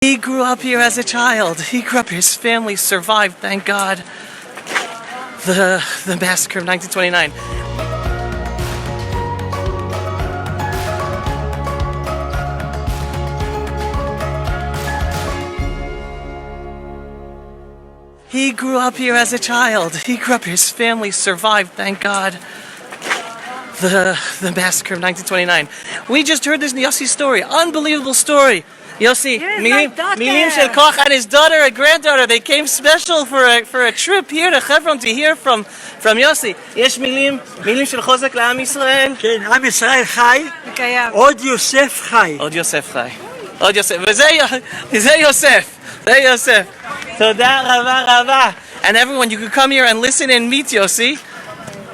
He grew up here as a child. He grew up here. His family survived, thank God, the massacre of 1929. He grew up here as a child. He grew up here. His family survived, thank God, the massacre of 1929. We just heard this Yossi's story. Unbelievable story. Yossi, Milim Shel Koch and his daughter and granddaughter, they came special for a trip here to Hebron to hear from Yossi. יש מילים של חוזק לעם ישראל? כן, עם ישראל חי, עוד יוסף חי. עוד יוסף חי. עוד יוסף. וזה יוסף. זה יוסף. תודה רבה רבה. And everyone, you can come here and listen and meet Yossi,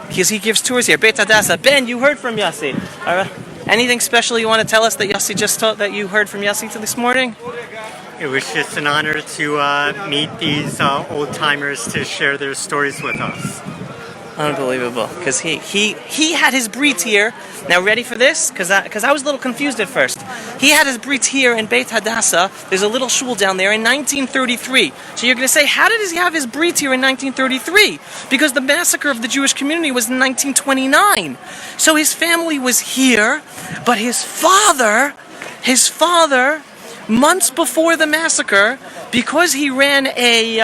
because he gives tours here. Beit Hadassah. Ben, you heard from Yossi. All right. Anything special you want to tell us that Yossi just taught, that you heard from Yossi this morning? It was just an honor to meet these old-timers to share their stories with us. Unbelievable, because he had his brit here. Now, ready for this? Because I was a little confused at first. He had his brit here in Beit Hadassah. There's a little shul down there in 1933. So you're going to say, how did he have his brit here in 1933? Because the massacre of the Jewish community was in 1929. So his family was here, but his father, months before the massacre, because he ran a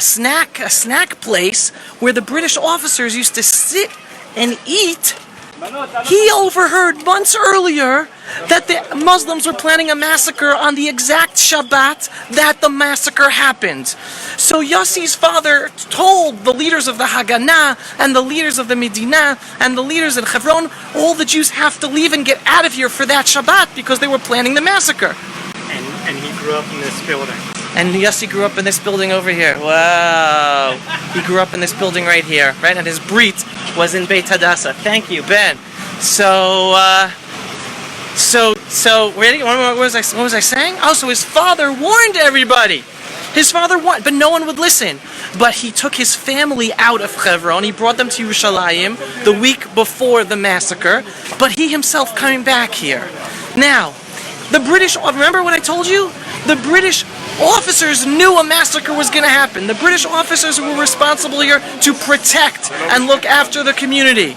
snack place where the British officers used to sit and eat. He overheard months earlier that the Muslims were planning a massacre on the exact Shabbat that the massacre happened. So Yossi's father told the leaders of the Haganah and the leaders of the Medina and the leaders in Hebron, all the Jews have to leave and get out of here for that Shabbat because they were planning the massacre. And he grew up in this building. And Yossi grew up in this building over here. Wow. He grew up in this building right here, right? And his brit was in Beit Hadassah. Thank you, Ben. So ready? What was I saying? Oh, so his father warned everybody. His father warned, but no one would listen. But he took his family out of Hebron. He brought them to Yerushalayim the week before the massacre. But he himself coming back here. Now, the British, remember what I told you? The British officers knew a massacre was going to happen. The British officers were responsible here to protect and look after the community.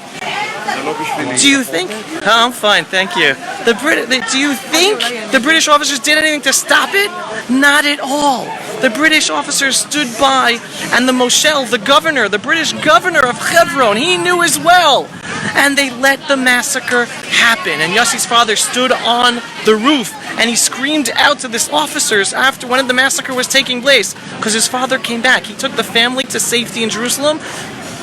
Do you think? Oh, I'm fine, thank you. Do you think the British officers did anything to stop it? Not at all. The British officers stood by, and the Moshel, the British governor of Hebron, he knew as well. And they let the massacre happen. And Yossi's father stood on the roof and he screamed out to the officers after when the massacre was taking place, because his father came back. He took the family to safety in Jerusalem.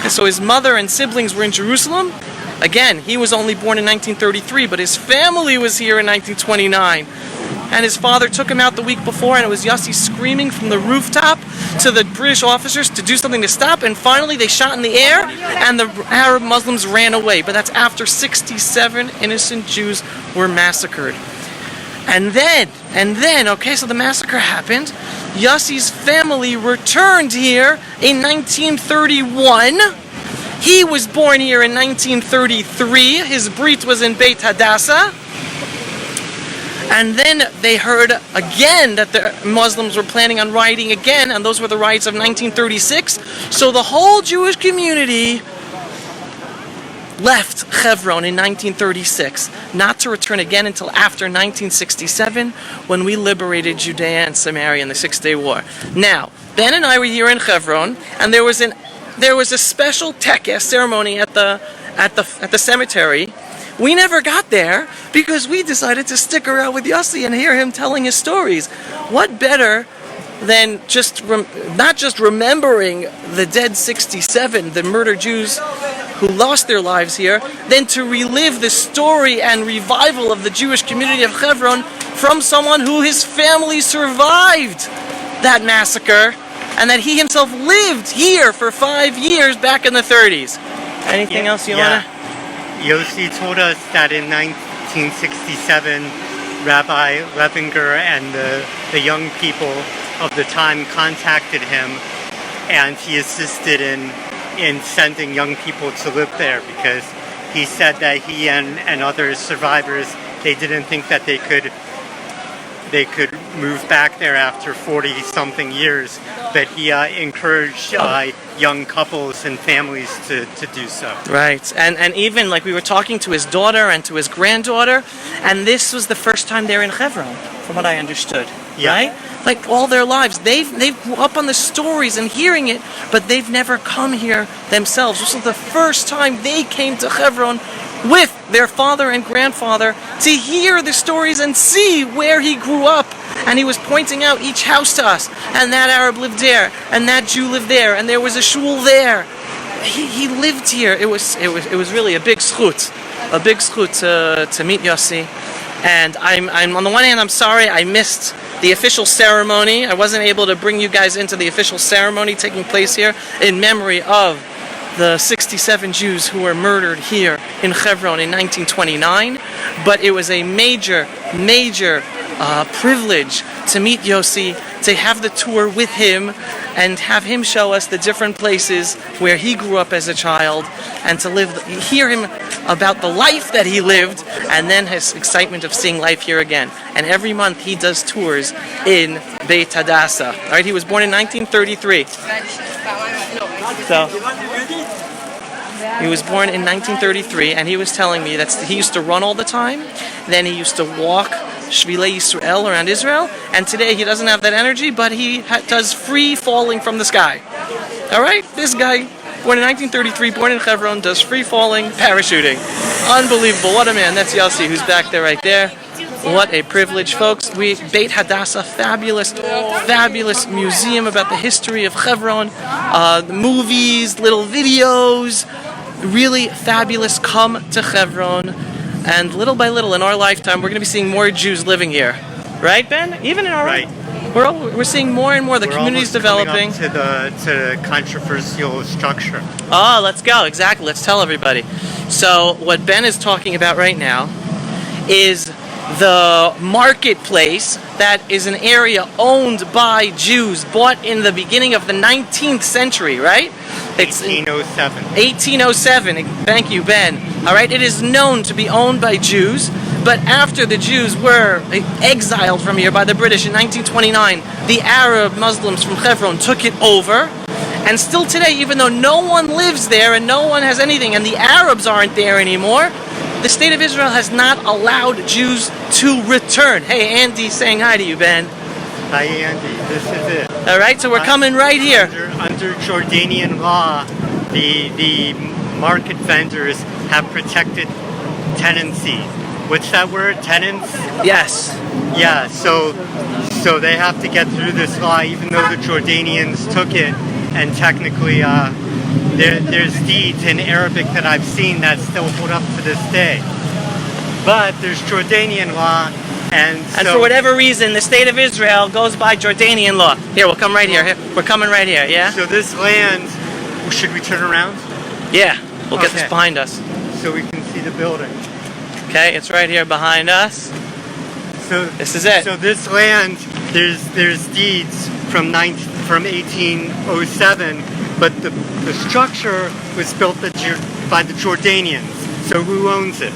So his mother and siblings were in Jerusalem. Again, he was only born in 1933, but his family was here in 1929. And his father took him out the week before, and it was Yossi screaming from the rooftop to the British officers to do something to stop, and finally they shot in the air, and the Arab Muslims ran away. But that's after 67 innocent Jews were massacred. And then, okay, so the massacre happened. Yossi's family returned here in 1931. He was born here in 1933. His brit was in Beit Hadassah. And then they heard again that the Muslims were planning on rioting again, and those were the riots of 1936. So the whole Jewish community left Hebron in 1936, not to return again until after 1967, when we liberated Judea and Samaria in the Six-Day War. Now, Ben and I were here in Hebron, and there was a special tekes ceremony at the cemetery. We never got there because we decided to stick around with Yossi and hear him telling his stories. What better than not just remembering the dead 67, the murdered Jews who lost their lives here, than to relive the story and revival of the Jewish community of Hebron from someone who his family survived that massacre, and that he himself lived here for 5 years back in the 30s. Anything else you want to? Yossi told us that in 1967, Rabbi Levinger and the young people of the time contacted him, and he assisted in sending young people to live there, because he said that he and other survivors, they didn't think that they could they could move back there after 40-something years. But he encouraged young couples and families to do so. Right, and even like we were talking to his daughter and to his granddaughter, and this was the first time they're in Hebron, from what I understood. Yeah. Right? Like all their lives, they've grew up on the stories and hearing it, but they've never come here themselves. This was the first time they came to Hebron with their father and grandfather to hear the stories and see where he grew up. And he was pointing out each house to us, and that Arab lived there, and that Jew lived there, and there was a shul there. He lived here. It was really a big zchut to meet Yossi. And I'm on the one hand, I'm sorry I missed the official ceremony. I wasn't able to bring you guys into the official ceremony taking place here in memory of the 67 Jews who were murdered here in Hebron in 1929. But it was a major privilege to meet Yossi, to have the tour with him, and have him show us the different places where he grew up as a child, and to hear him about the life that he lived, and then his excitement of seeing life here again. And every month he does tours in Beit Hadassah. All right, he was born in 1933. So he was born in 1933, and he was telling me that he used to run all the time. Then he used to walk Shvilei Yisrael around Israel, and today he doesn't have that energy, but he does free falling from the sky. All right, this guy, born in 1933, born in Hebron, does free falling parachuting. Unbelievable! What a man! That's Yossi, who's back there, right there. What a privilege, folks. Beit Hadassah, fabulous museum about the history of Hebron, the movies, little videos, really fabulous. Come to Hebron, and little by little in our lifetime, we're going to be seeing more Jews living here. Right, Ben? Even in our we're seeing more and more. The community's developing. To the controversial structure. Oh, let's go. Exactly. Let's tell everybody. So what Ben is talking about right now is the marketplace that is an area owned by Jews, bought in the beginning of the 19th century, right? It's 1807. 1807. Thank you, Ben. All right. It is known to be owned by Jews, but after the Jews were exiled from here by the British in 1929, the Arab Muslims from Hebron took it over. And still today, even though no one lives there and no one has anything, and the Arabs aren't there anymore, the state of Israel has not allowed Jews to return. Hey, Andy, saying hi to you, Ben. Hi, Andy. This is it. All right, so we're coming right here. Under Jordanian law, the market vendors have protected tenancy. What's that word? Tenants? Yes. Yeah. So they have to get through this law, even though the Jordanians took it, and technically, there's deeds in Arabic that I've seen that still hold up to this day. But there's Jordanian law, and so, for whatever reason, the state of Israel goes by Jordanian law. Here, we'll come right here. We're coming right here, yeah? So this land, should we turn around? Yeah, we'll get this behind us. So we can see the building. Okay, it's right here behind us. So this is it. So this land, there's deeds from 1807, but the structure was built by the Jordanians. So who owns it?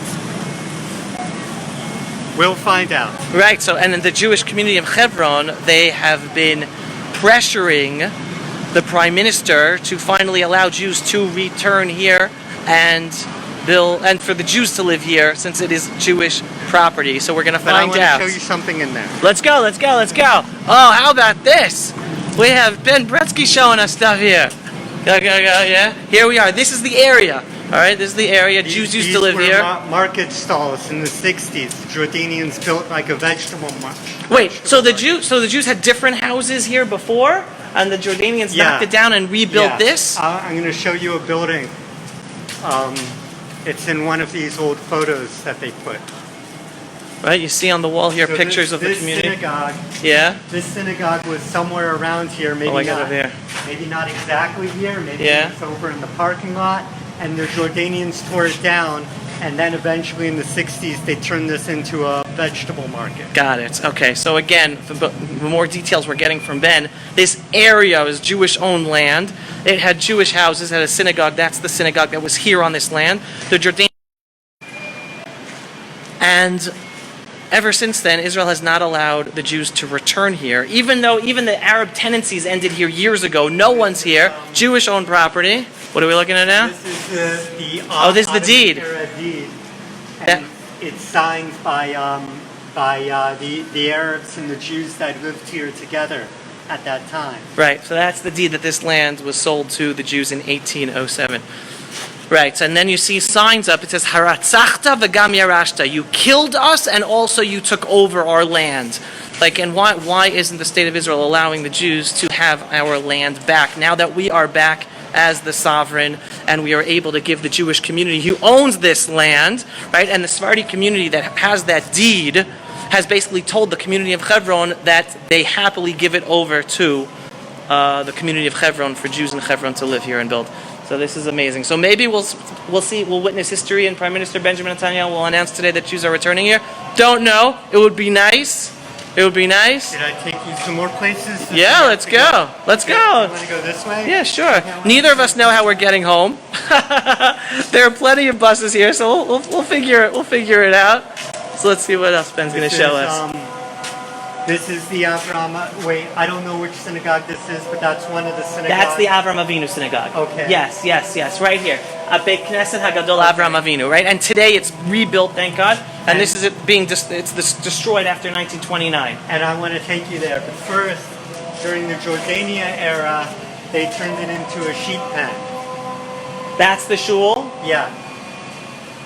We'll find out. Right, so, and in the Jewish community of Hebron, they have been pressuring the Prime Minister to finally allow Jews to return here and for the Jews to live here, since it is Jewish property. So we're going to find out. I want to show you something in there. Let's go. Oh, how about this? We have Ben Bretsky showing us stuff here. Go, yeah. Here we are. This is the area. All right, this is the area. Jews used to live here. Market stalls in the 60s. The Jordanians built like a vegetable market. Wait, so the Jews had different houses here before, and the Jordanians knocked it down and rebuilt this? I'm going to show you a building. It's in one of these old photos that they put. Right, you see on the wall here pictures of the community. This synagogue. Yeah. This synagogue was somewhere around here. Maybe maybe not exactly here. Maybe it's over in the parking lot. And the Jordanians tore it down, and then eventually in the 60s they turned this into a vegetable market. Got it. Okay, so again, the more details we're getting from Ben, this area is Jewish-owned land. It had Jewish houses, had a synagogue. That's the synagogue that was here on this land. The Jordanians ever since then, Israel has not allowed the Jews to return here, even though even the Arab tenancies ended here years ago. No one's here. Jewish-owned property. What are we looking at now? This is the this is the deed. deed. That- And it's signed by the Arabs and the Jews that lived here together at that time. Right, so that's the deed that this land was sold to the Jews in 1807. Right, and then you see signs up. It says, Haratzachta v'gam yarashta. You killed us and also you took over our land. Like, and why isn't the state of Israel allowing the Jews to have our land back now that we are back as the sovereign and we are able to give the Jewish community who owns this land, right, and the Sephardi community that has that deed has basically told the community of Hebron that they happily give it over to the community of Hebron for Jews in Hebron to live here and build. So this is amazing. So maybe we'll witness history, and Prime Minister Benjamin Netanyahu will announce today that Jews are returning here. Don't know. It would be nice. It would be nice. Did I take you some more places? Yeah, let's go. Let's go. You want to go this way? Yeah, sure. Neither of us know how we're getting home. There are plenty of buses here, so we'll figure it out. So let's see what else Ben's going to show us. This is the Avraham. Wait, I don't know which synagogue this is, but that's one of the synagogues. That's the Avraham Avinu synagogue. Okay. Yes, right here. Beit Knesset Hagadol Avraham Avinu, right? And today it's rebuilt, thank God. And this is it being destroyed after 1929. And I want to take you there. But first, during the Jordania era, they turned it into a sheep pen. That's the shul. Yeah.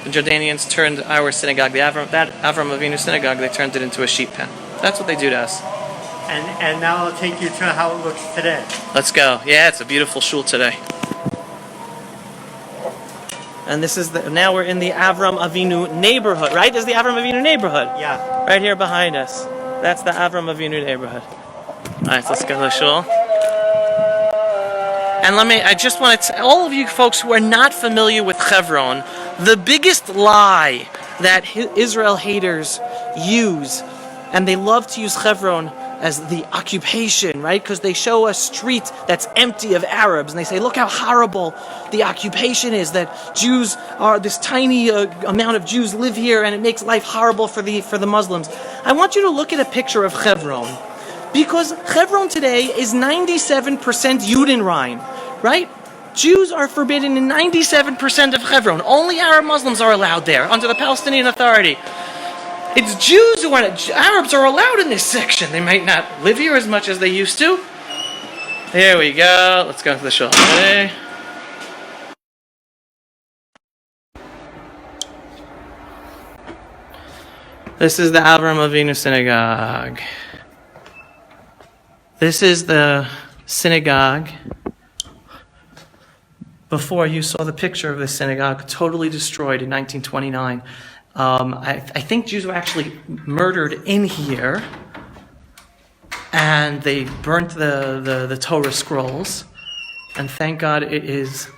The Jordanians turned our synagogue, that Avraham Avinu synagogue, they turned it into a sheep pen. That's what they do to us. And now I'll take you to how it looks today. Let's go. Yeah, it's a beautiful shul today. And this is now we're in the Avraham Avinu neighborhood, right? This is the Avraham Avinu neighborhood. Yeah. Right here behind us. That's the Avraham Avinu neighborhood. All right, so let's go to the shul. And I just want to tell all of you folks who are not familiar with Hebron, the biggest lie that Israel haters use, and they love to use Hebron as the occupation, right? Because they show a street that's empty of Arabs, and they say, look how horrible the occupation is, that Jews are, this tiny amount of Jews live here, and it makes life horrible for the Muslims. I want you to look at a picture of Hebron, because Hebron today is 97% Judenrein, right? Jews are forbidden in 97% of Hebron. Only Arab Muslims are allowed there, under the Palestinian Authority. It's Jews who aren't. Arabs are allowed in this section. They might not live here as much as they used to. Here we go. Let's go to the shul. Ready? This is the Avraham Avinu synagogue. This is the synagogue. Before you saw the picture of the synagogue, totally destroyed in 1929. I think Jews were actually murdered in here, and they burnt the Torah scrolls, and thank God it is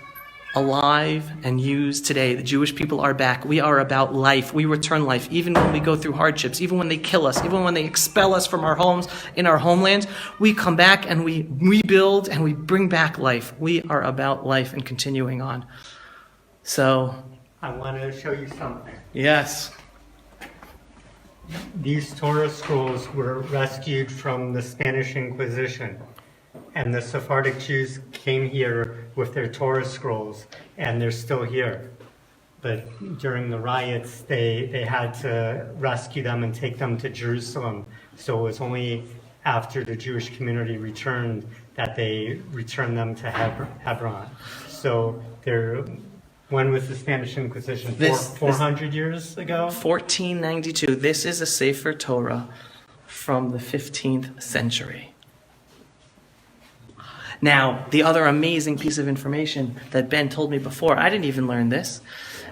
alive and used today. The Jewish people are back. We are about life. We return life, even when we go through hardships, even when they kill us, even when they expel us from our homes, in our homelands, we come back and we rebuild and we bring back life. We are about life and continuing on. So I want to show you something. Yes. These Torah scrolls were rescued from the Spanish Inquisition, and the Sephardic Jews came here with their Torah scrolls, and they're still here. But during the riots, they had to rescue them and take them to Jerusalem. So it was only after the Jewish community returned that they returned them to Hebron. So they're... When was the Spanish Inquisition? 400 years ago? 1492. This is a Sefer Torah from the 15th century. Now, the other amazing piece of information that Ben told me before, I didn't even learn this,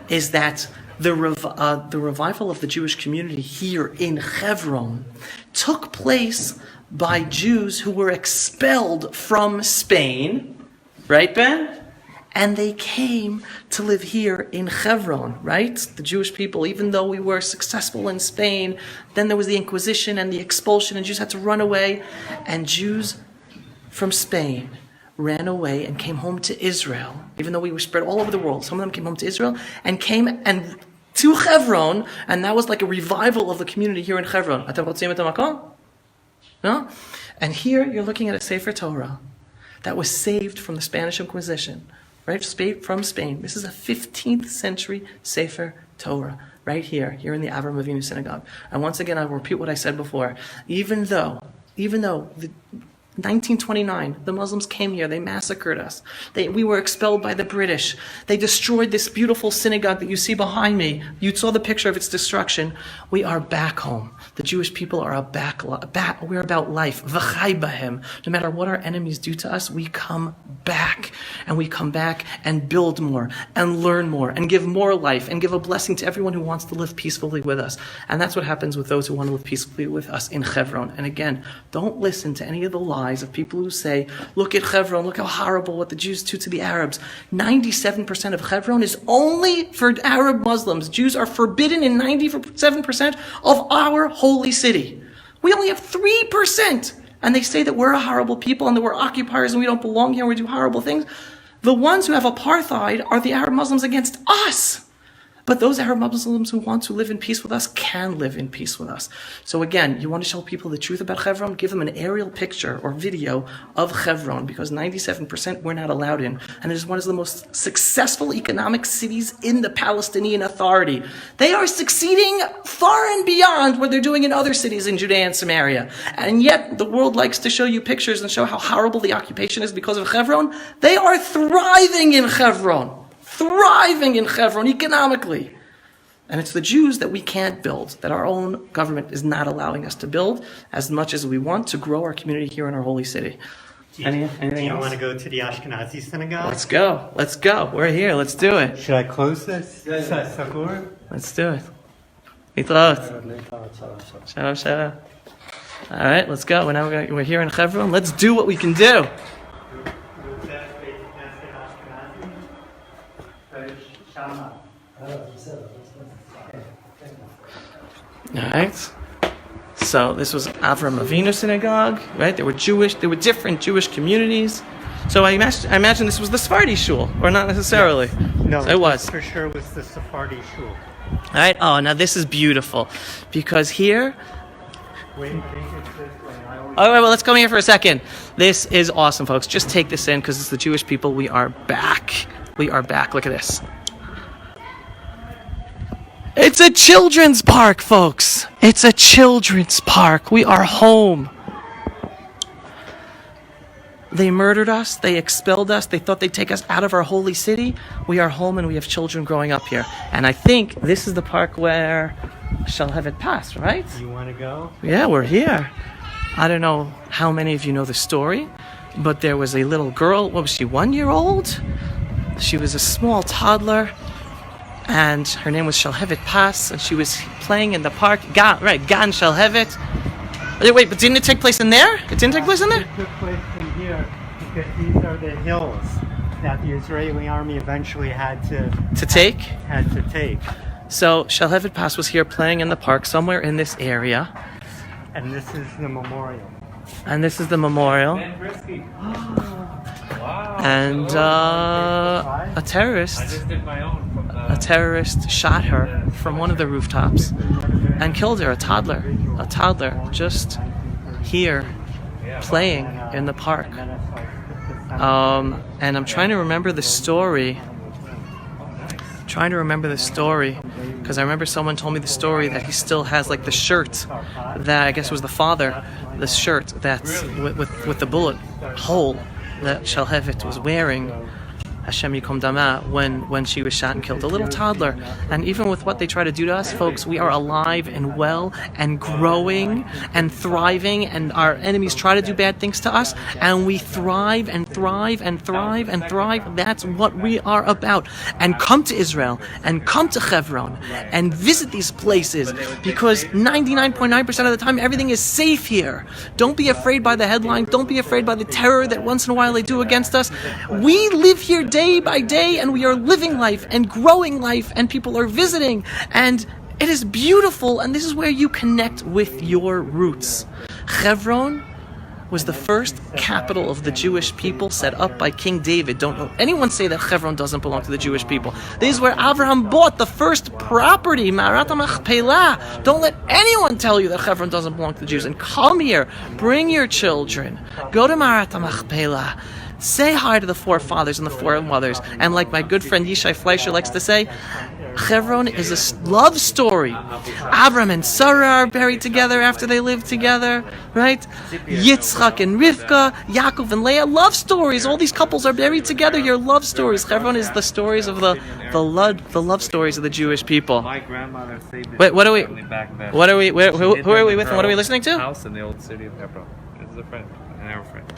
is that the revival of the Jewish community here in Hebron took place by Jews who were expelled from Spain. Right, Ben? And they came to live here in Hebron, right? The Jewish people, even though we were successful in Spain, then there was the Inquisition and the expulsion, and Jews had to run away. And Jews from Spain ran away and came home to Israel, even though we were spread all over the world. Some of them came home to Israel and came and to Hebron, and that was like a revival of the community here in Hebron. אתם רוצים את המקום? No? And here you're looking at a Sefer Torah that was saved from the Spanish Inquisition, right? From Spain. This is a 15th century Sefer Torah, right here in the Avraham Synagogue. And once again, I will repeat what I said before. Even though the 1929, the Muslims came here, they massacred us. We were expelled by the British. They destroyed this beautiful synagogue that you see behind me. You saw the picture of its destruction. We are back home. The Jewish people are we're about life. V'chai bahem. No matter what our enemies do to us, we come back. And we come back and build more, and learn more, and give more life, and give a blessing to everyone who wants to live peacefully with us. And that's what happens with those who want to live peacefully with us in Hebron. And again, don't listen to any of the lies of people who say, look at Hebron, look how horrible what the Jews do to the Arabs. 97% of Hebron is only for Arab Muslims. Jews are forbidden in 97% of our holy city. We only have 3%. And they say that we're a horrible people and that we're occupiers and we don't belong here and we do horrible things. The ones who have apartheid are the Arab Muslims against us. But those Arab Muslims who want to live in peace with us can live in peace with us. So again, you want to show people the truth about Hebron, give them an aerial picture or video of Hebron, because 97% we're not allowed in. And it is one of the most successful economic cities in the Palestinian Authority. They are succeeding far and beyond what they're doing in other cities in Judea and Samaria. And yet the world likes to show you pictures and show how horrible the occupation is because of Hebron. They are thriving in Hebron. Thriving in Hebron economically. And it's the Jews that we can't build, that our own government is not allowing us to build as much as we want to grow our community here in our holy city. Anything do you else? want to go to the Ashkenazi Synagogue? Let's go. We're here. Let's do it. Should I close this? Sagur? Let's do it. להתראות. Shalom. All right, let's go. We're here in Hebron. Let's do what we can do. Alright, so this was Avraham Avinu Synagogue, right? There were different Jewish communities. So I imagine this was the Sephardi shul, or not necessarily? No, so it was. For sure was the Sephardi shul. Alright, oh, now this is beautiful, because here... All right, well, let's come here for a second. This is awesome, folks. Just take this in, because it's the Jewish people. We are back. We are back. Look at this. It's a children's park, folks. It's a children's park. We are home. They murdered us. They expelled us. They thought they'd take us out of our holy city. We are home and we have children growing up here. And I think this is the park where shall have it pass, right? You want to go? Yeah, we're here. I don't know how many of you know the story, but there was a little girl. What was she, 1 year old? She was a small toddler. And her name was Shalhevet Pas, and she was playing in the park. Gan Shalhevet. Wait, but didn't it take place in there? It didn't take place in there? It took place in here because these are the hills that the Israeli army eventually had to take. So Shalhevet Pas was here playing in the park somewhere in this area. And this is the memorial. And a terrorist shot her from one of the rooftops and killed her, a toddler just here playing in the park. And I'm trying to remember the story. Because I remember someone told me the story that he still has like the shirt that I guess was the father, the shirt that's with the bullet hole that Shalhevet was wearing, Hashem Yikom Dama, when she was shot and killed, a little toddler. And even with what they try to do to us, folks, we are alive and well and growing and thriving, and our enemies try to do bad things to us, and we thrive and thrive and thrive and thrive. That's what we are about. And come to Israel and come to Hebron and visit these places, because 99.9% of the time everything is safe here. Don't be afraid by the headlines. Don't be afraid by the terror that once in a while they do against us. We live here day by day, and we are living life and growing life, and people are visiting, and it is beautiful, and this is where you connect with your roots. Hebron was the first capital of the Jewish people set up by King David. Don't anyone say that Hebron doesn't belong to the Jewish people. This is where Avraham bought the first property, Ma'arat HaMachpelah. Don't let anyone tell you that Hebron doesn't belong to the Jews. And come here, bring your children, go to Ma'arat HaMachpelah. Say hi to the forefathers and the foremothers. And like my good friend Yishai Fleischer likes to say, Hebron is a love story. Avraham and Sarah are buried together after they lived together, right? Yitzchak and Rivka, Yaakov and Leah, love stories. All these couples are buried together. Your love stories. Hebron is the stories of the love stories of the Jewish people. My grandmother saved Wait, what are we? back then. What are we? Who are we with? And what are we listening to? House in the old city of Hebron. This is a friend, an our friend.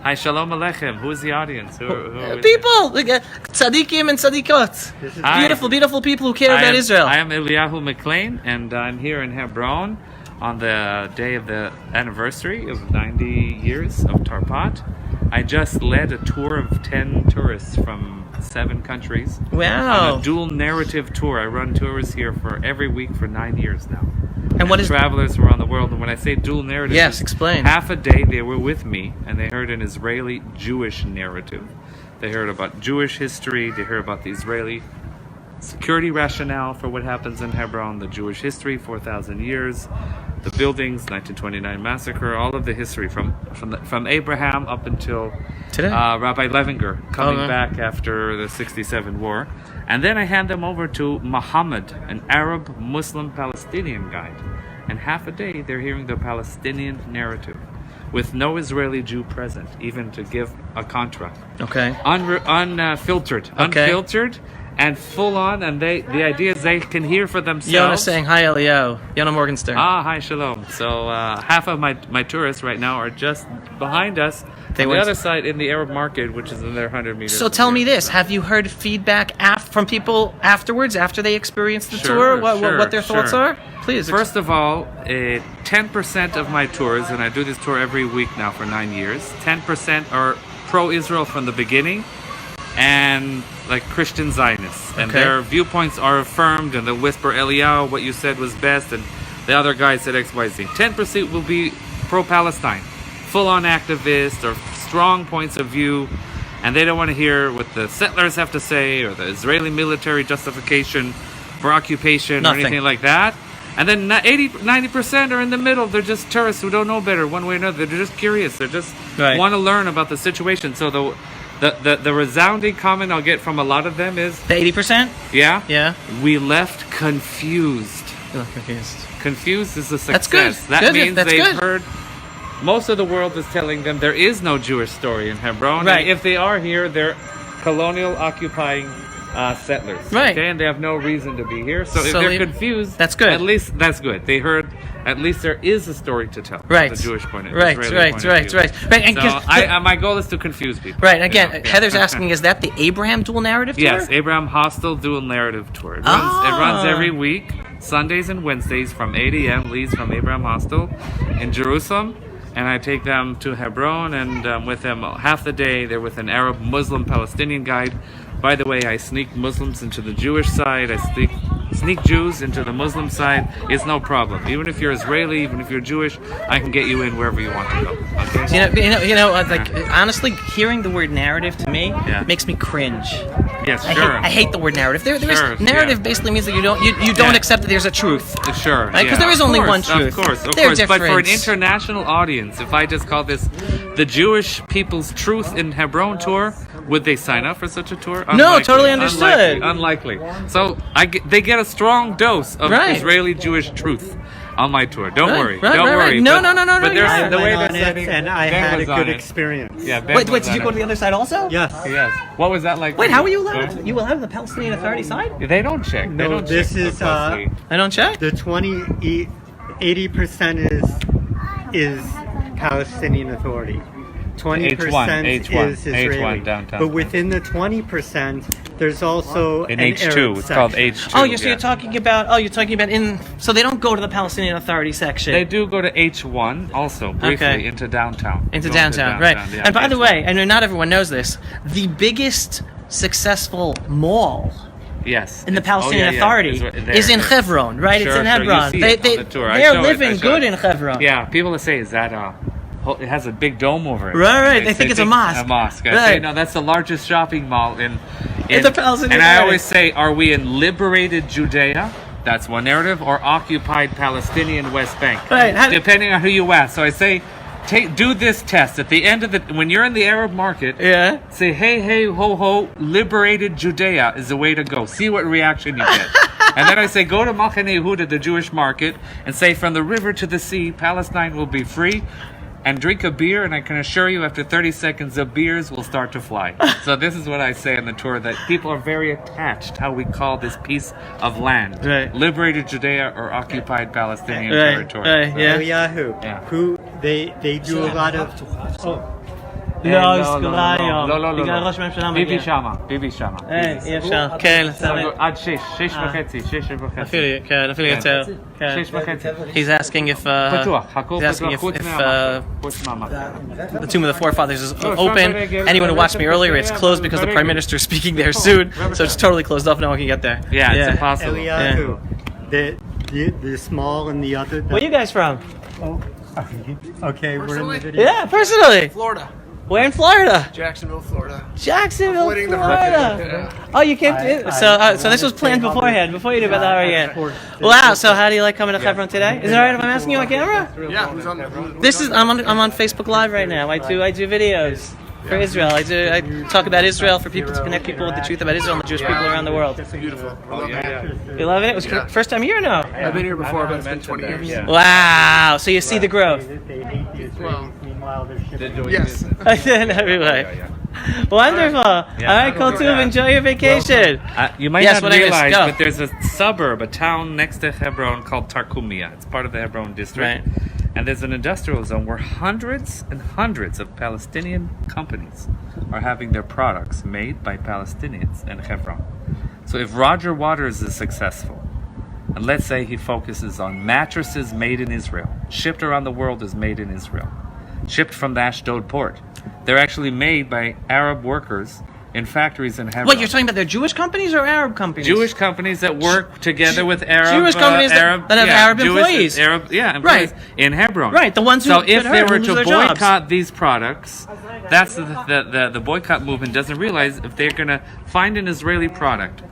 Hi, Shalom Aleichem. Who is the audience? Who is People, tzaddikim and tzaddikot. Hi. Beautiful people who care about Israel. I am Eliyahu McLean, and I'm here in Hebron on the day of the anniversary of 90 years of Tarpat. I just led a tour of 10 tourists from 7 countries. Wow. On a dual narrative tour. I run tours here for every week for 9 years now. And what is travelers around the world? And when I say dual narrative, Yes, explain. Half a day they were with me, and they heard an Israeli Jewish narrative. They heard about Jewish history. They heard about the Israeli security rationale for what happens in Hebron, the Jewish history, 4,000 years, the buildings, 1929 massacre, all of the history from Abraham up until Today. Rabbi Levinger coming back after the 67 war. And then I hand them over to Muhammad, an Arab Muslim Palestinian guide. And half a day they're hearing the Palestinian narrative with no Israeli Jew present, even to give a contra. Okay. Unfiltered. Okay. Unfiltered and full on, and the idea is they can hear for themselves. Yona saying hi, Eliyahu. Yona Morgenstern. Hi, shalom. So half of my tourists right now are just behind us. They on went- the other side in the Arab market, which is in their 100 meters. So tell me this: have you heard feedback from people afterwards, after they experienced the tour? What their thoughts are? Please. First of all, 10% of my tours, and I do this tour every week now for 9 years. 10% are pro-Israel from the beginning, and like Christian Zionists, and Okay. their viewpoints are affirmed, and they'll whisper, Eliyahu, what you said was best, and the other guy said X, Y, Z. 10% will be pro-Palestine, full-on activist or strong points of view, and they don't want to hear what the settlers have to say or the Israeli military justification for occupation Nothing. or anything like that. And then 90% are in the middle. They're just tourists who don't know better one way or another. They're just curious. They just Right. want to learn about the situation. So the resounding comment I'll get from a lot of them is, The 80%? yeah, Yeah. we left confused. You look confused. Confused is a success. That's good. That Good. means That's they've good. heard. Most of the world is telling them there is no Jewish story in Hebron. Right. And if they are here, they're colonial occupying settlers. Right. Okay, and they have no reason to be here. So if So they're they- confused, That's good. At least that's good. They heard. At least there is a story to tell. Right. The Jewish point of Right, Israeli right, point of right, view. right. Right, and So 'cause- my goal is to confuse people. Right. Again, You know? Heather's asking, is that the Abraham dual narrative tour? Yes, Abraham Hostel Dual Narrative Tour. It runs every week, Sundays and Wednesdays from 8 a.m. Leads from Abraham Hostel in Jerusalem. And I take them to Hebron, and with them half the day, they're with an Arab Muslim Palestinian guide. By the way, I sneak Muslims into the Jewish side. I sneak Jews into the Muslim side. It's no problem. Even if you're Israeli, even if you're Jewish, I can get you in wherever you want to go. Okay? Like honestly, hearing the word narrative to me Yeah. makes me cringe. Yes, I sure. hate the word narrative. Sure, Narrative yeah. basically means that you don't Yeah. accept that there's a truth. Sure, Right? 'Cause yeah, there is of only course, one truth. Of course. They're But for an different. international audience, if I just call this the Jewish People's Truth in Hebron tour, would they sign up for such a tour? No, totally understood. Unlikely. So they get a strong dose of Right. Israeli Jewish truth on my tour. Don't Right, worry. right, Don't right, worry. right. No, But- no, But you're there's right. the way went that's on it, and I Ben had a was on good it. experience. Yeah, Ben Wait, was did on you go to it. the other side also? Yes. Yes. What was that like? Wait, for how were you? you allowed? You allowed the Palestinian Authority side? They don't check. They No, don't this check is, so closely. I don't check. The 80% is Palestinian Authority. 20% H1, is Israeli. H1 downtown. But within the 20%, there's also in an H2, Arab it's called section. H2. Oh, you're yeah. talking about in. So they don't go to the Palestinian Authority section. They do go to H1 also briefly Okay. into downtown. Into Go downtown, right? yeah, And by the H1. way, I know not everyone knows this. The biggest successful mall yes, in the it's- Palestinian yeah, Authority it's right there. is in Hebron, right? Sure, it's in sure, you Hebron. see it on the tour. I They're show it, living I show good it. in Hebron. Yeah, people say, is that it has a big dome over it. Right. They think it's a mosque. A mosque. I Right. say, no, that's the largest shopping mall in the Palestinian And I area. always say, are we in liberated Judea? That's one narrative, or occupied Palestinian West Bank, Right. depending on who you ask. So I say, do this test at the end of when you're in the Arab market. Yeah. Say, hey, ho, ho, liberated Judea is the way to go. See what reaction you get. And then I say, go to Machane Yehuda, the Jewish market, and say, from the river to the sea, Palestine will be free. And drink a beer, and I can assure you, after 30 seconds, the beers will start to fly. So this is what I say on the tour, that people are very attached how we call this piece of land. Right. Liberated Judea or occupied Palestinian Right. territory. Right. Yeah. Eliyahu, Yeah. who they do a lot of. בגלל ראש הממשלה מגיע. ביבי שמה. אי אפשר. כן, עד 6:30. אפילו יותר. 6:30. He's asking if פתוח, הכל he's asking פתוח, if חוץ מהמקום. the tomb of the forefathers is open. Anyone who watched me earlier, it's closed because the prime minister is speaking there soon, so it's totally closed off. No one can get there. Yeah, it's impossible. Eliyahu, the small and the other. Where are you guys from? Okay, we're in the video. Yeah, personally. Florida. Where in Florida? Jacksonville, Florida. Jacksonville, Avoiding the Florida. president. Oh, you came to so this was planned beforehand, before you knew about the Hurricane. Wow. So how do you like coming to Hebron today? Is it alright if I'm asking you on camera? Yeah, who's on there? This is I'm on Facebook Live right now. I do videos for Israel. I talk about Israel for people to connect people with the truth about Israel and the Jewish people around the world. Beautiful. I love it. You loving it? Was it first time here or no? I've been here before, but it's been 20 years. Wow. So you see the growth. Yes. In every way. Wonderful. All right, cool too. Enjoy your vacation. You might Yes, not what I guess, realize, go. but there's a suburb, a town next to Hebron called Tarkumia. It's part of the Hebron district. Right. And there's an industrial zone where hundreds and hundreds of Palestinian companies are having their products made by Palestinians in Hebron. So if Roger Waters is successful, and let's say he focuses on mattresses made in Israel, shipped around the world is made in Israel, shipped from the Ashdod port. They're actually made by Arab workers in factories in Hebron. What, you're talking about they're Jewish companies or Arab companies? Jewish companies that work together with Arab Jewish companies that have Arab employees. Employees Right. in Hebron. Right, the ones who So get if they hurt were and to lose their jobs. boycott these products, that's the boycott movement doesn't realize if they're going to find an Israeli product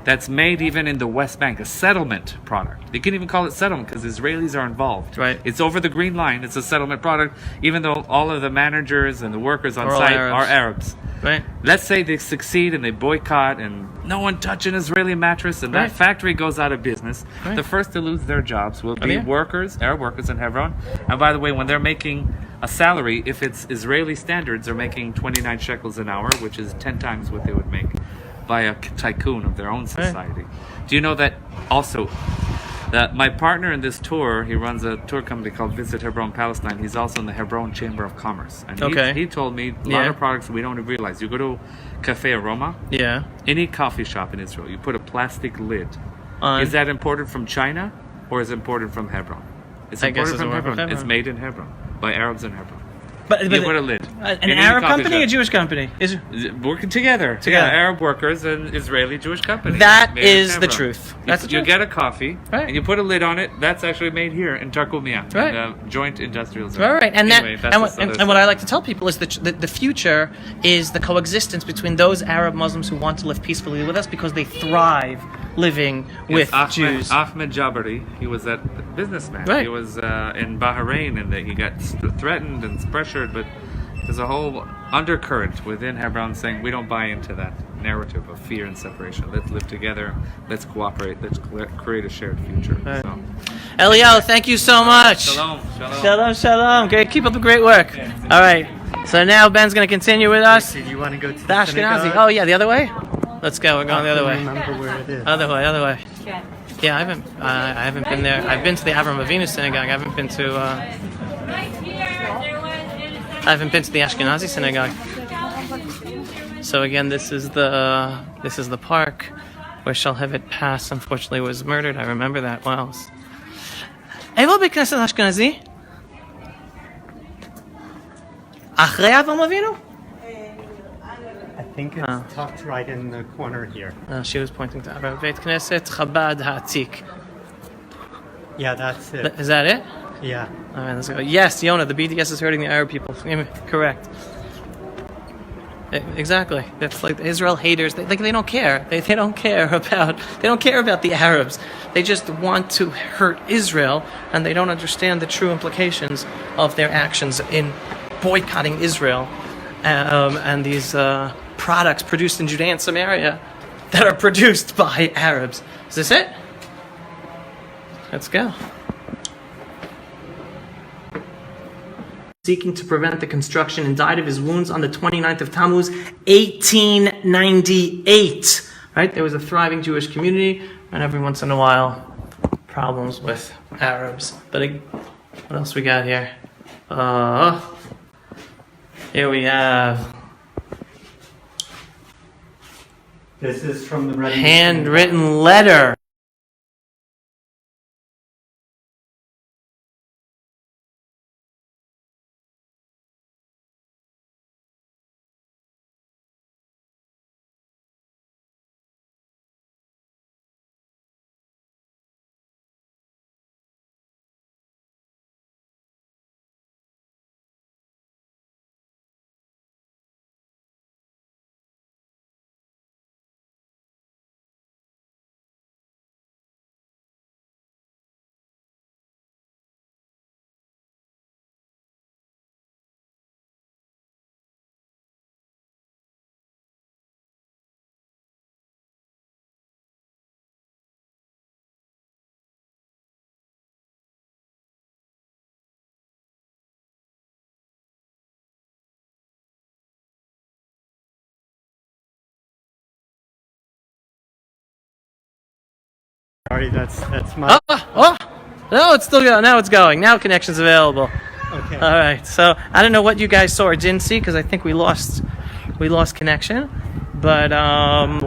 that's made even in the West Bank, a settlement product. They can even call it settlement because Israelis are involved. Right. It's over the green line. It's a settlement product, even though all of the managers and the workers on Are all site Arabs. are Arabs. Right. Let's say they succeed and they boycott and no one touch an Israeli mattress and Right. that factory goes out of business. Right. The first to lose their jobs will be yeah. workers, Arab workers in Hebron. And by the way, when they're making a salary, if it's Israeli standards, they're making 29 shekels an hour, which is 10 times what they would make by a tycoon of their own society. Do you know that also that my partner in this tour, he runs a tour company called Visit Hebron Palestine. He's also in the Hebron Chamber of Commerce. And he told me a lot of products we don't realize. You go to Cafe Aroma, Yeah. any coffee shop in Israel, you put a plastic lid. On. Is that imported from China or is it imported from Hebron? It's I guess imported it's from imported Hebron. from It's Hebron. made in Hebron by Arabs in Hebron. But You put a lid. An In any Arab coffee company shop. or a Jewish company? Working together. Together. Yeah, Arab workers and Israeli Jewish companies. That Made in is the Hebron. truth. That's the You truth. get a coffee Right. and you put a lid on it. That's actually made here in Tarkumia, Right. in a joint industrial zone. All right, and Anyway, that's this other and what I like to tell people is the future is the coexistence between those Arab Muslims who want to live peacefully with us because they thrive living with Jews. Ahmed Jabari, he was that businessman. Right. He was in Bahrain and he got threatened and pressured, but there's a whole undercurrent within Hebron saying we don't buy into that narrative of fear and separation. Let's live together. Let's cooperate. Let's create a shared future. Right. So, Eliel, thank you so much. shalom, shalom. Shalom, shalom. Great, keep up the great work. All right, so now Ben's going to continue with us. Do you want to go to The the Ashkenazi. synagogue? Oh yeah, the other way. Let's go. We're going the other I way. don't remember where it is. Other way. Other way. Yeah, I haven't been there. I've been to the Avraham Avinu Synagogue. I haven't been to the Ashkenazi Synagogue. So again, this is the park where Shalhevet Pass unfortunately was murdered. I remember that well. איפה בית כנסת אשכנזי? אחרי אברהם אבינו? I think it's tucked right in the corner here. She was pointing to בית כנסת חב"ד העתיק. Yeah, that's it. Is that it? Yeah. All right, let's go. Yes, Yona, the BDS is hurting the Arab people. Correct. Exactly. That's like the Israel haters. They don't care. They don't care about the Arabs. They just want to hurt Israel, and they don't understand the true implications of their actions in boycotting Israel and these products produced in Judea and Samaria that are produced by Arabs. Is this it? Let's go. Seeking to prevent the construction and died of his wounds on the 29th of Tammuz, 1898. Right? There was a thriving Jewish community, and every once in a while, problems with Arabs. But what else we got here? Here we have This is from the handwritten letter. Sorry, that's my. No, it's still going. Now it's going. Now connection's available. Okay. All right. So I don't know what you guys saw or didn't see because I think we lost connection. But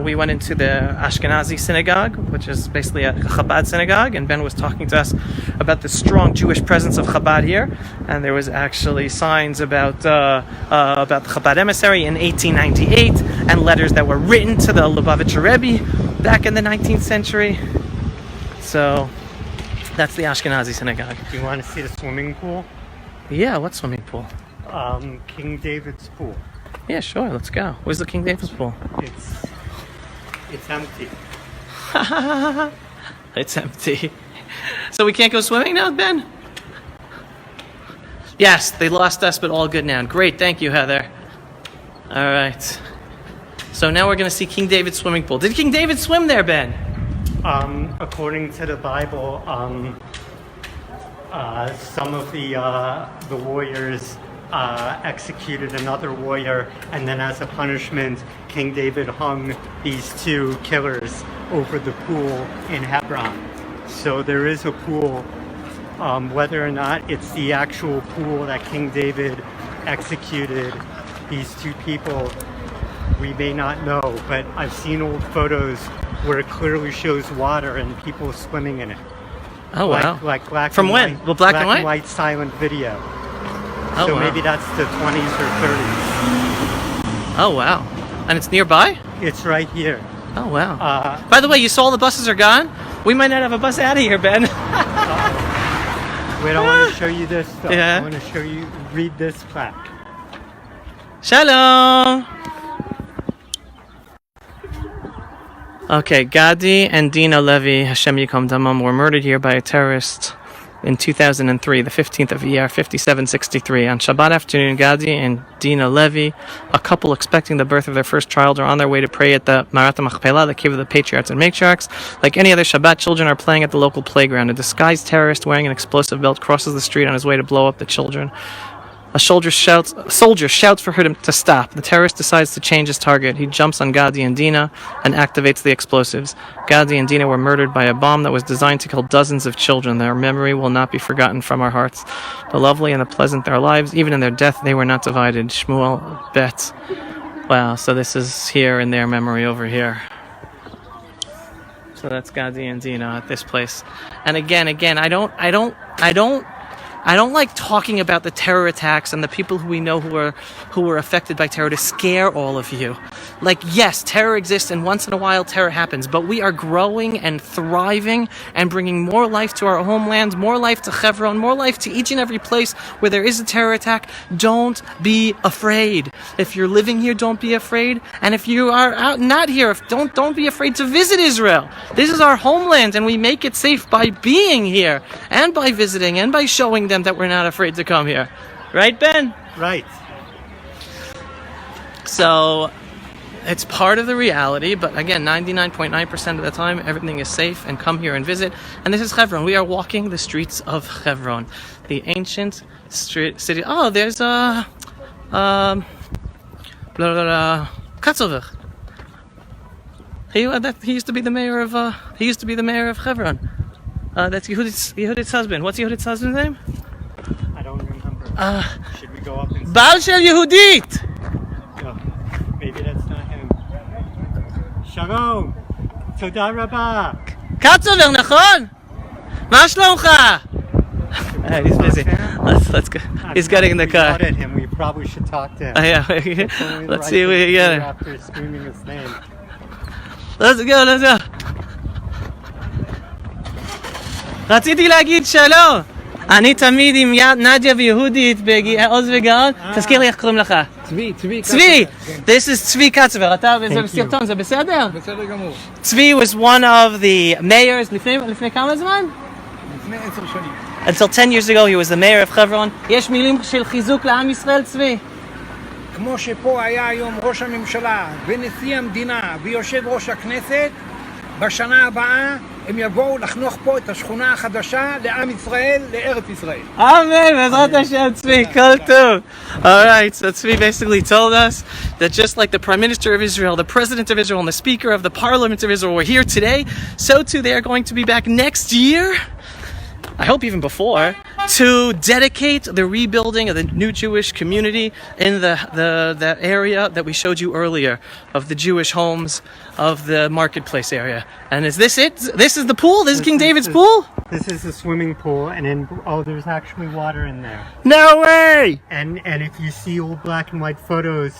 we went into the Ashkenazi Synagogue, which is basically a Chabad synagogue, and Ben was talking to us about the strong Jewish presence of Chabad here, and there was actually signs about the Chabad emissary in 1898, and letters that were written to the Lubavitcher Rebbe back in the 19th century. So that's the Ashkenazi Synagogue. Do you want to see the swimming pool? Yeah, what swimming pool? King David's pool. Yeah, sure, let's go. Where's the King David's pool? It's empty. It's empty. So we can't go swimming now, Ben? Yes, they lost us, but all good now. Great, thank you, Heather. All right. So now we're going to see King David's swimming pool. Did King David swim there, Ben? According to the Bible, some of the warriors executed another warrior, and then as a punishment, King David hung these two killers over the pool in Hebron. So there is a pool. Whether or not it's the actual pool that King David executed these two people, we may not know, but I've seen old photos where it clearly shows water and people swimming in it. Oh, wow. Like black From and when? white, Well, black and white? silent video. Oh, So wow. maybe that's the 20s or 30s. Oh, wow. And it's nearby? It's right here. Oh, wow. By the way, you saw all the buses are gone? We might not have a bus out of here, Ben. Wait, I want to show you this stuff. Yeah. I want to show you, read this plaque. Shalom. Okay, Gadi and Dina Levy, Hashem Yikom Damam, were murdered here by a terrorist in 2003, the 15th of Iyar, 5763. On Shabbat afternoon, Gadi and Dina Levy, a couple expecting the birth of their first child, are on their way to pray at the Marat Machpelah, the cave of the patriarchs and matriarchs. Like any other Shabbat, children are playing at the local playground. A disguised terrorist wearing an explosive belt crosses the street on his way to blow up the children. A soldier shouts for him to stop. The terrorist decides to change his target. He jumps on Gadi and Dina and activates the explosives. Gadi and Dina were murdered by a bomb that was designed to kill dozens of children. Their memory will not be forgotten from our hearts. The lovely and the pleasant their lives, even in their death, they were not divided. Shmuel Bet. Wow, so this is here in their memory over here. So that's Gadi and Dina at this place. And again, I don't I don't like talking about the terror attacks and the people who we know who were affected by terror to scare all of you. Like, yes, terror exists, and once in a while terror happens, but we are growing and thriving and bringing more life to our homelands, more life to Hebron, more life to each and every place where there is a terror attack. Don't be afraid. If you're living here, don't be afraid. And if you are out not here, don't be afraid to visit Israel. This is our homeland, and we make it safe by being here and by visiting and by showing them that we're not afraid to come here. Right, Ben? Right. So it's part of the reality, but again, 99.9% of the time, everything is safe, and come here and visit. And this is Hebron. We are walking the streets of Hebron, the ancient city. Oh, there's Katzover. He used to be the mayor of Hebron. That's Yehudit's husband. What's Yehudit's husband's name? I don't remember. Should we go up and Baal Shel Yehudit. Oh, maybe that's not him. Shalom. Toda Rabba. Katzover, nachon? Ma shlomcha? He's busy. Let's go. He's getting in the car. At him. We probably should talk to him. Yeah. Let's see what you get. After screaming his name. Let's go. רציתי להגיד שלום. אני תמיד עם נדיה ויהודית בעוז וגאון. תזכיר לי איך קוראים לך. צבי. This is צבי קצבר. אתה בסרטון, זה בסדר? בסדר גמור. צבי was one of the mayors לפני כמה זמן? לפני 10 שנים. Until 10 years ago he was the mayor of Hebron. יש מילים של חיזוק לעם ישראל, צבי? כמו שפה היה היום ראש הממשלה ונשיא המדינה ויושב ראש הכנסת, בשנה הבאה הם יבואו לחנוך פה את השכונה החדשה לעם ישראל, לארץ ישראל. Amen, בעזרת השם, צבי, כל טוב. Alright, so Tzvi basically told us that just like the Prime Minister of Israel, the President of Israel, and the Speaker of the Parliament of Israel were here today, so too they are going to be back next year, I hope even before, to dedicate the rebuilding of the new Jewish community in the area that we showed you earlier, of the Jewish homes, of the marketplace area. And is this it? This is the pool? This is King David's pool? This is the swimming pool, and there's actually water in there. No way! And if you see old black and white photos,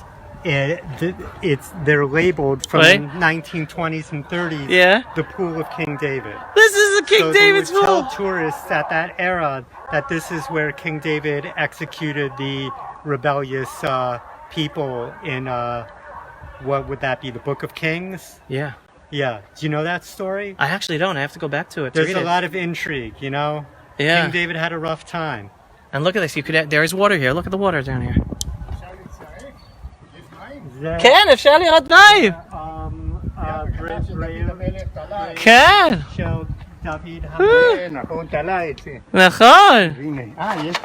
they're labeled from Right. the 1920s and 30s. Yeah. The pool of King David. This is the King So David's they would pool! tell tourists at that era that this is where King David executed the rebellious people in what would that be? The Book of Kings? Yeah. Yeah. Do you know that story? I actually don't. I have to go back to it to There's read a it. lot of intrigue, you know? Yeah. King David had a rough time. And look at this. There is water here. Look at the water down here. זה, כן, אפשר לראות מים! כן! של דוד נכון, תלה את זה. נכון! הנה, יש...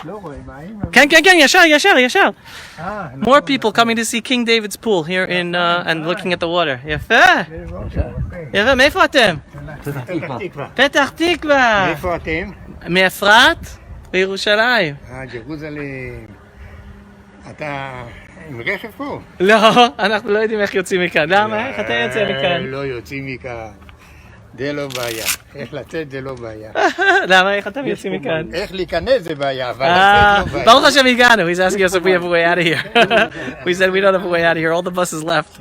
לא רואה מים. כן, ישר. More people coming to see King David's pool here in and looking at the water. יפה! מאיפה אתם? פתח תקווה! איפה אתם? מאפרת? בירושלים. ג'רוזלם. אתה עם רכב פה? לא, אנחנו לא יודעים איך יוצאים מכאן. למה? איך אתה יוצא מכאן? לא יוצאים מכאן. זה לא בעיה. איך לצאת זה לא בעיה. למה? איך אתם יוצאים מכאן? איך להיכנס זה בעיה, אבל לצאת לא בעיה. ברוך השם הגענו. He's asking us if we have a way out of here. We said we don't have a way out of here. All the buses left.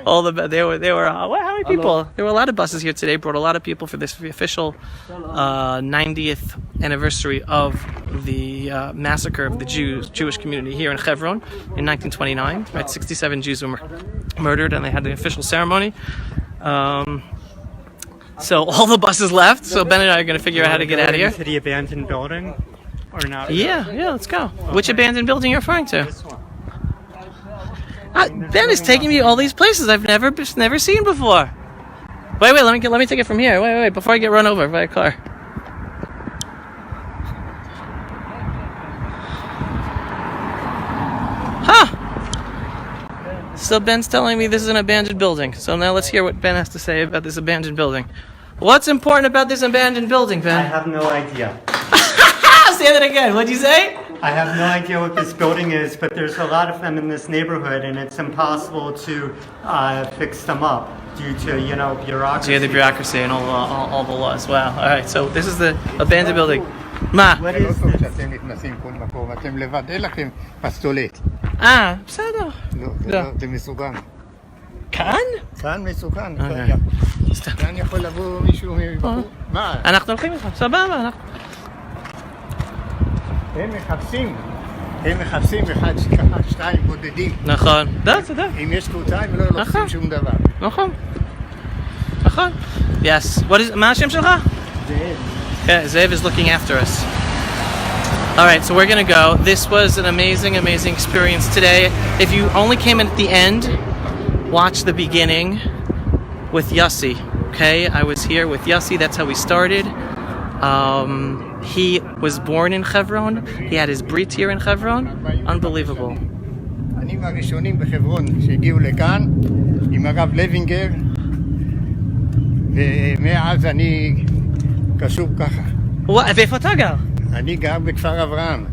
There were how many people? There were a lot of buses here today. Brought a lot of people for this official 90th anniversary of the massacre of the Jewish community here in Hebron in 1929. Right, 67 Jews were murdered, and they had the official ceremony. So all the buses left. So Ben and I are going to figure out how to get out of here. To the abandoned building, or not? Yeah, let's go. Which abandoned building you're referring to? This one. Ben is taking me all these places I've never seen before. Wait, let me take it from here. Wait, before I get run over by a car. Huh. So Ben's telling me this is an abandoned building. So now let's hear what Ben has to say about this abandoned building. What's important about this abandoned building, Ben? I have no idea. Say that again. What'd you say? I have no idea what this building is, but there's a lot of them in this neighborhood, and it's impossible to fix them up due to, bureaucracy. Yeah, the bureaucracy and all the laws. Wow. All right. So this is the abandoned building. מה? What לא is טוב this? שאתם נכנסים כל מקום, אתם לבד, אין לכם פסטולט. בסדר. לא, זה לא, זה מסוכן. כאן? כאן מסוכן. אוקיי. כאן יכול לבוא מישהו מבחור. מה? אנחנו הולכים איתך, סבבה. הם מחפשים אחד, כמה, שתיים בודדים. נכון. צודק. אם יש קבוצה הם לא לוחצים שום דבר. נכון. Yes. מה השם שלך? Okay, Zev is looking after us. Alright, so we're gonna go. This was an amazing experience today. If you only came in at the end, watch the beginning with Yossi. Okay, I was here with Yossi, that's how we started. He was born in Hebron. He had his brit here in Hebron. Unbelievable. אני מהראשונים בחברון שהגיעו לכאן עם הרב לוינגר, ומאז אני קשור ככה. ואיפה אתה גר? אני גר בכפר אברהם,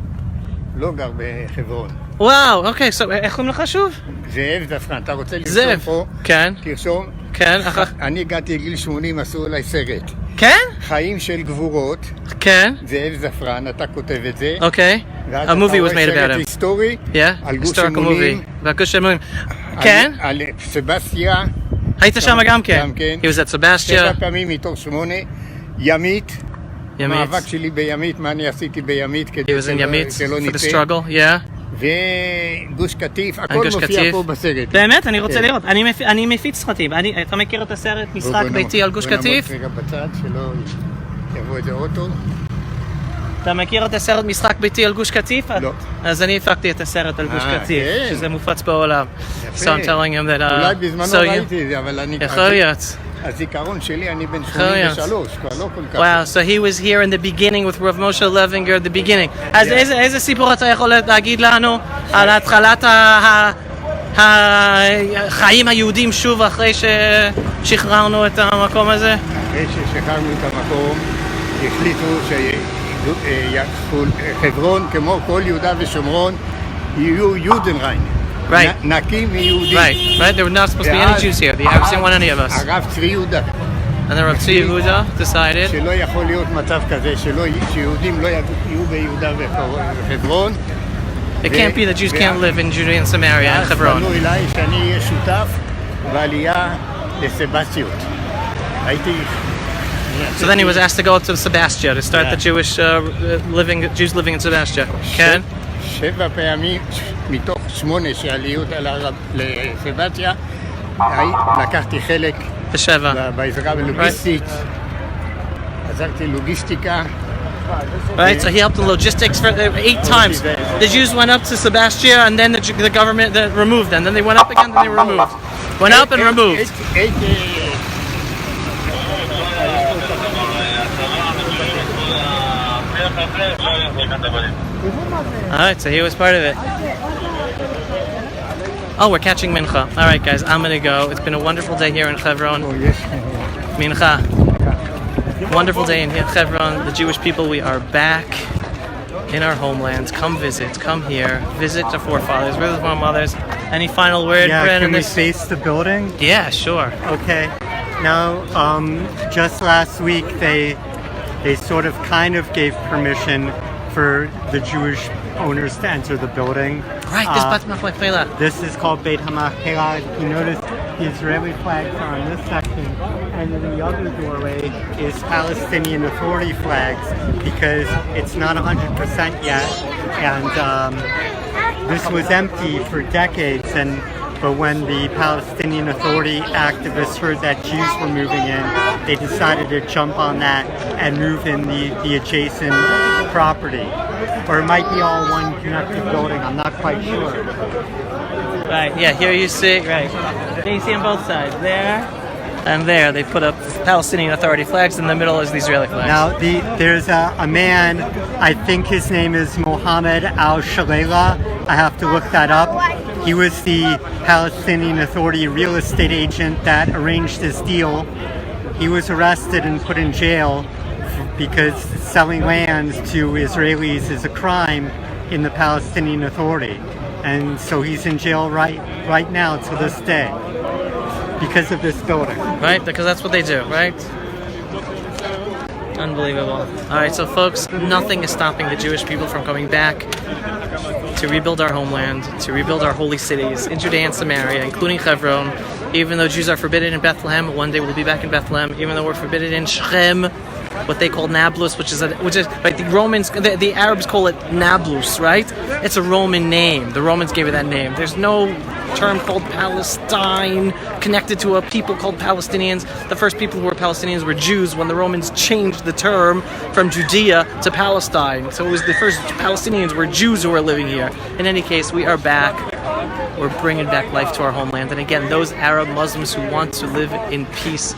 לא גר בחברון. וואו, אוקיי, איך קוראים לך שוב? זאב זפרן, אתה רוצה לרשום זאב, פה? כן. תרשום. כן, אני הגעתי לגיל 80, עשו עליי סרט. כן? חיים של גבורות. כן. זאב זפרן, אתה כותב את זה. אוקיי. A movie was made about him. היסטורי, על גוש אמונים. והגוש אמונים. כן? על סבסטיה. היית שם גם כן? גם כן. He was at Sebastia. 7 פעמים מתוך 8. ימית. מאבק שלי בימית, מה אני עשיתי בימית כדי שלא for the נטעה. struggle, yeah. וגוש קטיף, הכל מופיע פה בסרט. באמת? אני רוצה לראות. אני מפיץ סרטים. אתה מכיר את הסרט משחק ביתי על גוש קטיף? רגע בצד, שלא יבוא איזה אוטו. אתה מכיר את הסרט משחק ביתי על גוש קטיף? לא. אז אני הפקתי את הסרט על גוש קטיף, כן. שזה מופץ בעולם. So I'm telling him that... אולי בזמנו ראיתי את זה, אבל אני... יכול להיות. הזיכרון שלי, אני בן 83, כבר לא כל כך. Wow, so he was here in the beginning with Rav Moshe Levinger at the beginning. אז איזה סיפור אתה יכול להגיד לנו על התחלת החיים היהודים שוב אחרי ששחררנו את המקום הזה? אחרי ששחררנו את המקום, החליטו שחברון, כמו כל יהודה ושומרון, יהיו יודנריין. Right. נקים מיהודים. Right. There were not supposed to be any Jews here. The Arabs didn't want any of us. הרב צבי יהודה. And then Rav Tzvi Yehuda decided שלא יכול להיות מצב כזה, שיהודים לא יהיו ביהודה וחברון. it can't be that Jews can't live in Judea and Samaria and ואז Hebron. פנו אליי שאני אהיה שותף בעלייה לסבסטיות. הייתי... So then he was asked to go to Sebastia to start the Jews living in Sebastia. כן? 7 פעמים מתוך 8 שעליות לסבסטיה, לקחתי חלק בשבע. בעזרה בלוגיסטית, עזרתי לוגיסטיקה. Right, so he helped in logistics for 8 times. The Jews went up to Sebastia and then the government removed them. Then they went up again, then they were removed. Went up and removed. Alright, so he was part of it. Oh, we're catching Mincha. Alright guys, I'm gonna go. It's been a wonderful day here in Hebron. Mincha. Wonderful day in Hebron. The Jewish people, we are back in our homelands. Come visit, come here, visit the forefathers, visit the foremothers. Any final word, Yeah, Brandon? can we face the building? Yeah, sure. Okay. Now, just last week they sort of kind of gave permission for the Jewish owners to enter the building. Right, this Bat Machpelah. This is called Beit HaMachpelah. You notice the Israeli flags are on this section, and then the other doorway is Palestinian Authority flags because it's not 100% yet, and this was empty for decades. But when the Palestinian Authority activists heard that Jews were moving in, they decided to jump on that and move in the adjacent property. Or it might be all one connected building, I'm not quite sure. Right, yeah, here you see, right. Here you see on both sides, there and there. They put up Palestinian Authority flags, in the middle is the Israeli flag. Now, there's a man, I think his name is Mohammed Al-Shalela. I have to look that up. He was the Palestinian Authority real estate agent that arranged this deal. He was arrested and put in jail because selling land to Israelis is a crime in the Palestinian Authority. And so he's in jail right now to this day because of this building. Right, because that's what they do, right? Unbelievable. All right, so folks, nothing is stopping the Jewish people from coming back to rebuild our homeland, to rebuild our holy cities in Judea and Samaria, including Hebron. Even though Jews are forbidden in Bethlehem, one day we'll be back in Bethlehem. Even though we're forbidden in Shechem, what they call Nablus, which is right. The Romans, the Arabs call it Nablus, right? It's a Roman name. The Romans gave it that name. There's no term called Palestine connected to a people called Palestinians. The first people who were Palestinians were Jews when the Romans changed the term from Judea to Palestine. So it was the first Palestinians were Jews who were living here. In any case, we are back. We're bringing back life to our homeland. And again, those Arab Muslims who want to live in peace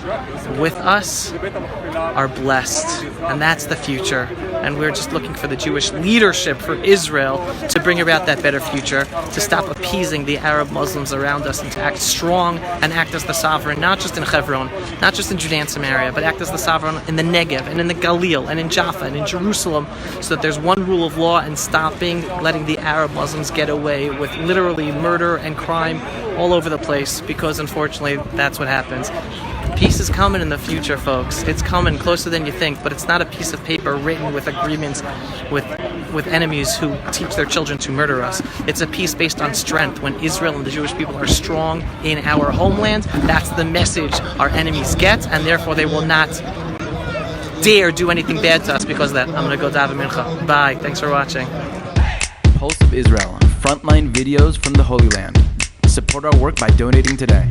with us are blessed. And that's the future. And we're just looking for the Jewish leadership for Israel to bring about that better future, to stop appeasing the Arab Muslims around us and to act strong and act as the sovereign, not just in Hebron, not just in Judea and Samaria, but act as the sovereign in the Negev and in the Galil and in Jaffa and in Jerusalem, so that there's one rule of law and stopping letting the Arab Muslims get away with literally murder and crime all over the place, because unfortunately that's what happens. Peace is coming in the future, folks. It's coming closer than you think, but it's not a piece of paper written with agreements with enemies who teach their children to murder us. It's a peace based on strength. When Israel and the Jewish people are strong in our homeland, that's the message our enemies get, and therefore they will not dare do anything bad to us because of that. I'm going to go daven mincha. Bye. Thanks for watching. Pulse of Israel, frontline videos from the Holy Land. Support our work by donating today.